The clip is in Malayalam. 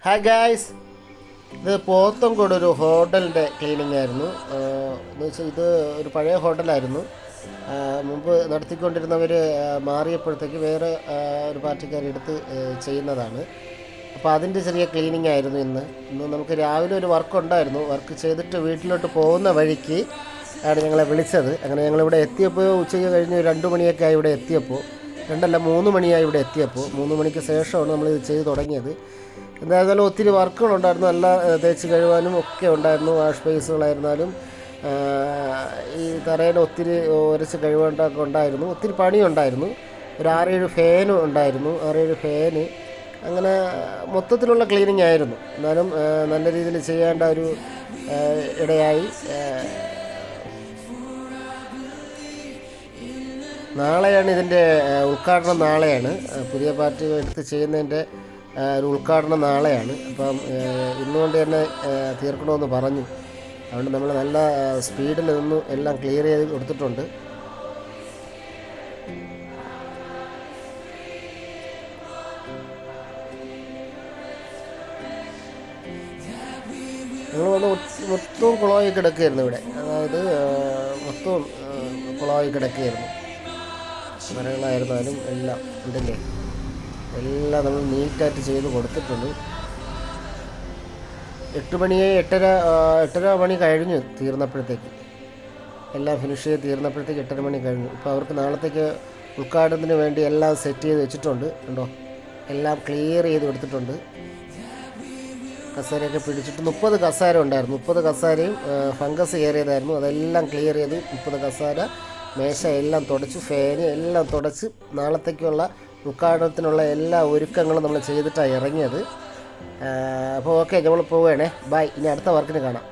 ഹായ് ഗായ്സ്, ഇത് പോത്തൻകോട് ഒരു ഹോട്ടലിൻ്റെ ക്ലീനിങ് ആയിരുന്നു. എന്ന് വെച്ചാൽ ഇത് ഒരു പഴയ ഹോട്ടലായിരുന്നു. മുമ്പ് നടത്തിക്കൊണ്ടിരുന്നവർ മാറിയപ്പോഴത്തേക്ക് വേറെ ഒരു പാർട്ടിക്കാരെടുത്ത് ചെയ്യുന്നതാണ്. അപ്പോൾ അതിൻ്റെ ചെറിയ ക്ലീനിങ് ആയിരുന്നു ഇന്ന് നമുക്ക് രാവിലെ ഒരു വർക്ക് ഉണ്ടായിരുന്നു. വർക്ക് ചെയ്തിട്ട് വീട്ടിലോട്ട് പോകുന്ന വഴിക്ക് ആണ് ഞങ്ങളെ വിളിച്ചത്. അങ്ങനെ ഞങ്ങളിവിടെ എത്തിയപ്പോൾ ഉച്ചയ്ക്ക് കഴിഞ്ഞ് 2 മണിയൊക്കെ ആയി ഇവിടെ എത്തിയപ്പോൾ. 3 മണിയായി ഇവിടെ എത്തിയപ്പോൾ. 3 മണിക്ക് ശേഷമാണ് നമ്മളിത് ചെയ്ത് തുടങ്ങിയത്. എന്തായിരുന്നാലും ഒത്തിരി വർക്കുകളുണ്ടായിരുന്നു. നല്ല തേച്ച് കഴുകാനും ഒക്കെ ഉണ്ടായിരുന്നു. വാഷ് ബേസുകളായിരുന്നാലും ഈ തറയിൽ ഒത്തിരി ഉരച്ച് കഴുകേണ്ടതൊക്കെ ഉണ്ടായിരുന്നു. ഒത്തിരി പണിയുണ്ടായിരുന്നു. ഒരു 6-7 ഫാനും ഉണ്ടായിരുന്നു. 6-7 ഫാന്. അങ്ങനെ മൊത്തത്തിലുള്ള ക്ലീനിങ് ആയിരുന്നു. എന്നാലും നല്ല രീതിയിൽ ചെയ്യേണ്ട ഒരു ഇടയായി. നാളെയാണ് ഇതിൻ്റെ ഉദ്ഘാടനം. നാളെയാണ് പുതിയ പാർട്ടി എടുത്ത് ചെയ്യുന്നതിൻ്റെ ഒരു ഉദ്ഘാടനം നാളെയാണ്. അപ്പം ഇന്നുകൊണ്ട് തന്നെ തീർക്കണമെന്ന് പറഞ്ഞു. അതുകൊണ്ട് നമ്മൾ നല്ല സ്പീഡിൽ നിന്ന് എല്ലാം ക്ലിയർ ചെയ്ത് കൊടുത്തിട്ടുണ്ട്. ഞങ്ങൾ വന്ന് മൊത്തവും കുളമായി കിടക്കുകയായിരുന്നു ഇവിടെ. അതായത് മൊത്തവും കുളമായി കിടക്കുകയായിരുന്നു. മരങ്ങളായിരുന്നാലും എല്ലാം ഉണ്ടല്ലേ, എല്ലാം നമ്മൾ നീറ്റായിട്ട് ചെയ്ത് കൊടുത്തിട്ടുണ്ട്. 8:30 മണി കഴിഞ്ഞു തീർന്നപ്പോഴത്തേക്ക്. എല്ലാം ഫിനിഷ് ചെയ്ത് തീർന്നപ്പോഴത്തേക്ക് 8:30 മണി കഴിഞ്ഞു. ഇപ്പോൾ അവർക്ക് നാളത്തേക്ക് ഉദ്ഘാടനത്തിന് വേണ്ടി എല്ലാം സെറ്റ് ചെയ്ത് വെച്ചിട്ടുണ്ട്. ഉണ്ടോ, എല്ലാം ക്ലിയർ ചെയ്ത് കൊടുത്തിട്ടുണ്ട്. കസേരയൊക്കെ പിടിച്ചിട്ട് 30 കസേര ഉണ്ടായിരുന്നു. 30 കസേരയും ഫംഗസ് കയറിയതായിരുന്നു. അതെല്ലാം ക്ലിയർ ചെയ്ത് 30 കസേര, മേശ എല്ലാം തുടച്ച്, ഫാന് എല്ലാം തുടച്ച് നാളത്തേക്കുള്ള ഉദ്ഘാടനത്തിനുള്ള എല്ലാ ഒരുക്കങ്ങളും നമ്മൾ ചെയ്തിട്ടാണ് ഇറങ്ങിയത്. അപ്പോൾ ഓക്കെ, നമ്മൾ പോവുകയാണേ. ബൈ. ഇനി അടുത്ത വർക്കിന് കാണാം.